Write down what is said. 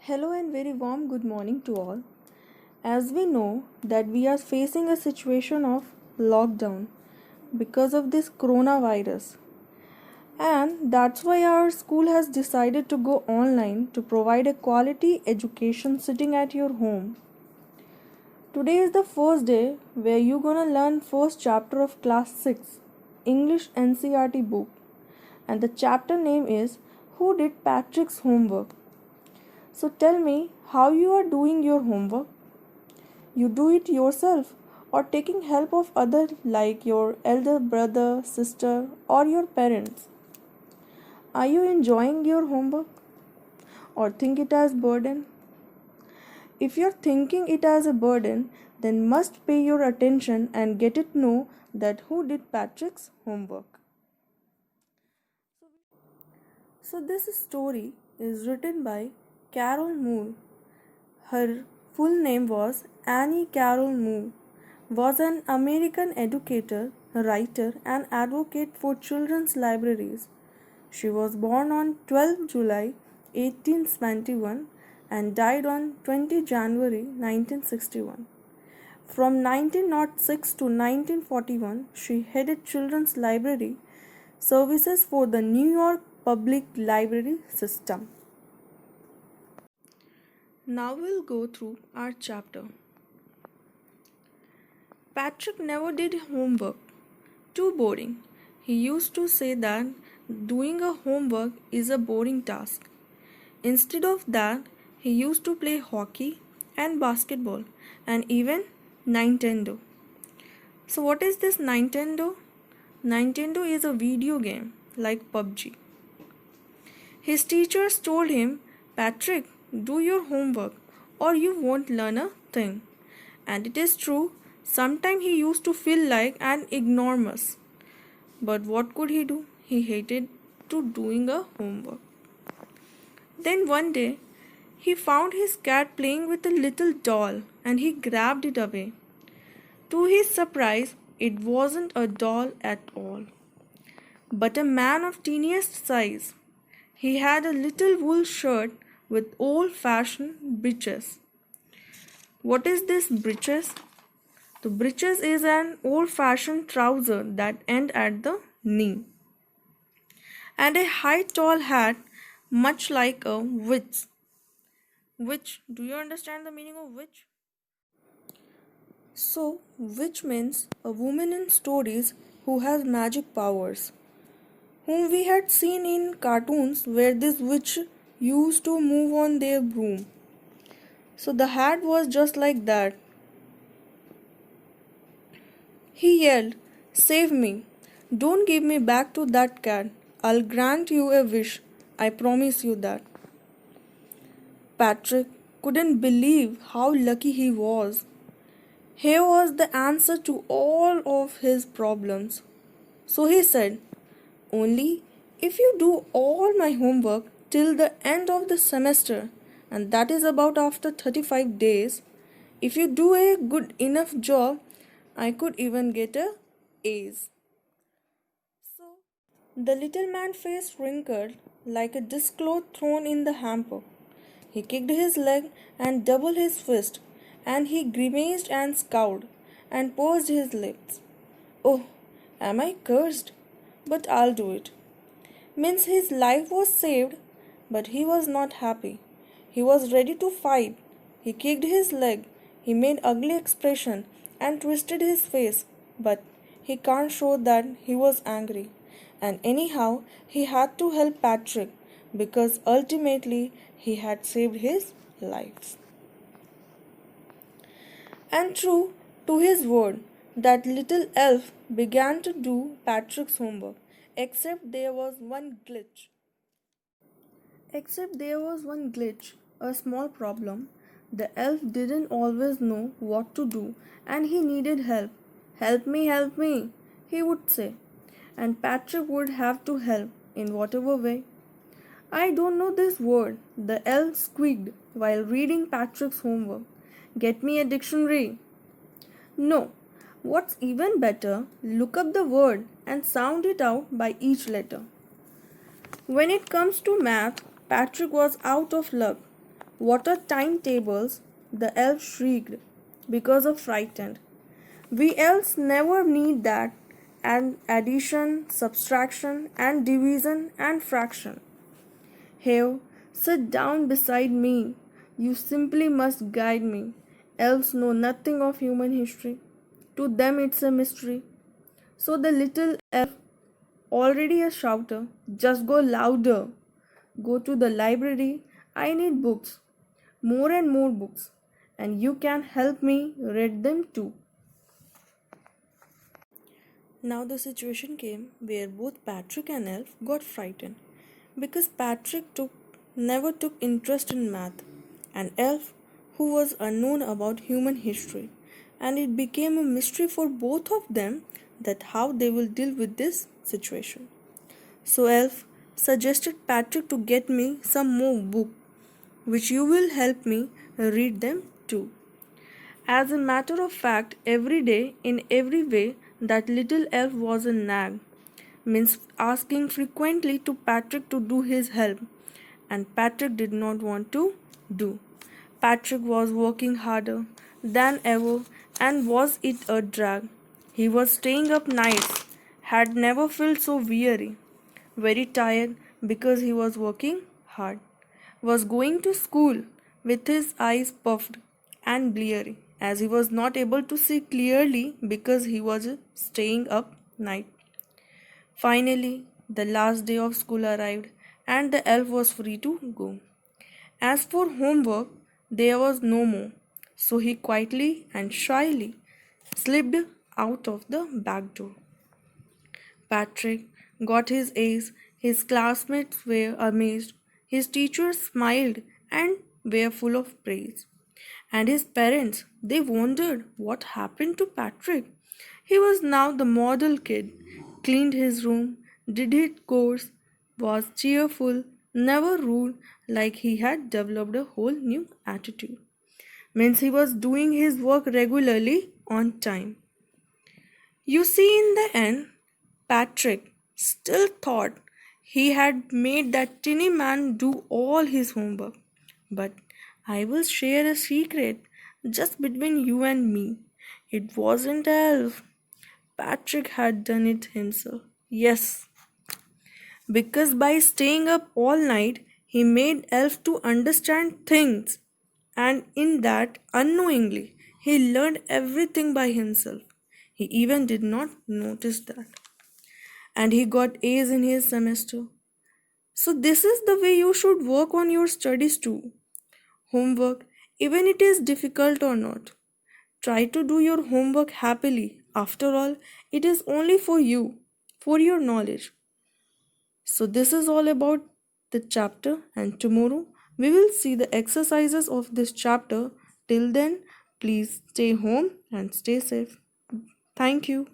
Hello and very warm good morning to all. As we know that we are facing a situation of lockdown because of this coronavirus, and that's why our school has decided to go online to provide a quality education sitting at your home. Today is the first day where you're going to learn first chapter of class 6 English NCERT book, and the chapter name is Who Did Patrick's Homework. So tell me how you are doing your homework. You do it yourself or taking help of others like your elder brother, sister or your parents. Are you enjoying your homework or think it as burden? If you're thinking it as a burden, then must pay your attention and get it know that who did Patrick's homework. So this story is written by Carol Moore. Her full name was Annie Carol Moore, was an American educator, writer and advocate for children's libraries. She was born on 12 July 1871 and died on 20 January 1961. From 1906 to 1941, she headed Children's Library services for the New York Public Library System. Now we'll go through our chapter. Patrick never did homework. Too boring. He used to say that doing a homework is a boring task. Instead of that, he used to play hockey and basketball and even Nintendo. So what is this Nintendo? Nintendo is a video game like PUBG. His teachers told him, Patrick, do your homework or you won't learn a thing. And it is true, sometimes he used to feel like an ignoramus. But what could he do? He hated to doing a homework. Then one day, he found his cat playing with a little doll and he grabbed it away. To his surprise, it wasn't a doll at all, but a man of teeniest size. He had a little wool shirt with old-fashioned breeches. What is this breeches? The breeches is an old-fashioned trouser that end at the knee, and a high tall hat much like a witch. Witch, do you understand the meaning of witch? So, witch means a woman in stories who has magic powers, whom we had seen in cartoons where this witch used to move on their broom. So the hat was just like that. He yelled, Save me! Don't give me back to that cat. I'll grant you a wish. I promise you that. Patrick couldn't believe how lucky he was. Here was the answer to all of his problems. So he said, Only if you do all my homework till the end of the semester, and that is about after 35 days, if you do a good enough job, I could even get a A's. So the little man's face wrinkled like a discloth thrown in the hamper. He kicked his leg and doubled his fist, and he grimaced and scowled and pursed his lips. Oh, am I cursed? But I'll do it. Means his life was saved, but he was not happy. He was ready to fight. He kicked his leg, he made ugly expression and twisted his face, but he can't show that he was angry. And anyhow, he had to help Patrick because ultimately he had saved his life. And true to his word, that little elf began to do Patrick's homework, except there was one glitch. Except there was one glitch, a small problem. The elf didn't always know what to do and he needed help. Help me, he would say. And Patrick would have to help in whatever way. I don't know this word, the elf squeaked while reading Patrick's homework. Get me a dictionary. No, what's even better, look up the word and sound it out by each letter. When it comes to math, Patrick was out of luck. What are timetables? The elf shrieked because of frightened. We elves never need that. And addition, subtraction, and division and fraction. Here, sit down beside me. You simply must guide me. Elves know nothing of human history. To them, it's a mystery. So the little elf, already a shouter, just go louder. Go to the library. I need books. More and more books. And you can help me read them too. Now the situation came where both Patrick and Elf got frightened because never took interest in math, and Elf, who was unknown about human history, and it became a mystery for both of them that how they will deal with this situation. So Elf suggested Patrick to get me some more book, which you will help me read them too. As a matter of fact, every day, in every way, that little elf was a nag, means asking frequently to Patrick to do his help, and Patrick did not want to do. Patrick was working harder than ever, and was it a drag? He was staying up nights, had never felt so weary, very tired because he was working hard, was going to school with his eyes puffed and bleary, as he was not able to see clearly because he was staying up night. Finally, the last day of school arrived, and the elf was free to go. As for homework, there was no more, so he quietly and shyly slipped out of the back door. Patrick got his A's, his classmates were amazed, his teachers smiled and were full of praise. And his parents, they wondered what happened to Patrick. He was now the model kid, cleaned his room, did his chores, was cheerful, never rude, like he had developed a whole new attitude. Means he was doing his work regularly on time. You see, in the end, Patrick still thought he had made that tinny man do all his homework. But I will share a secret just between you and me. It wasn't Elf. Patrick had done it himself. Yes, because by staying up all night, he made Elf to understand things, and in that, unknowingly, he learned everything by himself. He even did not notice that. And he got A's in his semester. So, this is the way you should work on your studies too. Homework, even it is difficult or not. Try to do your homework happily. After all, it is only for you, for your knowledge. So, this is all about the chapter, and tomorrow we will see the exercises of this chapter. Till then, please stay home and stay safe. Thank you.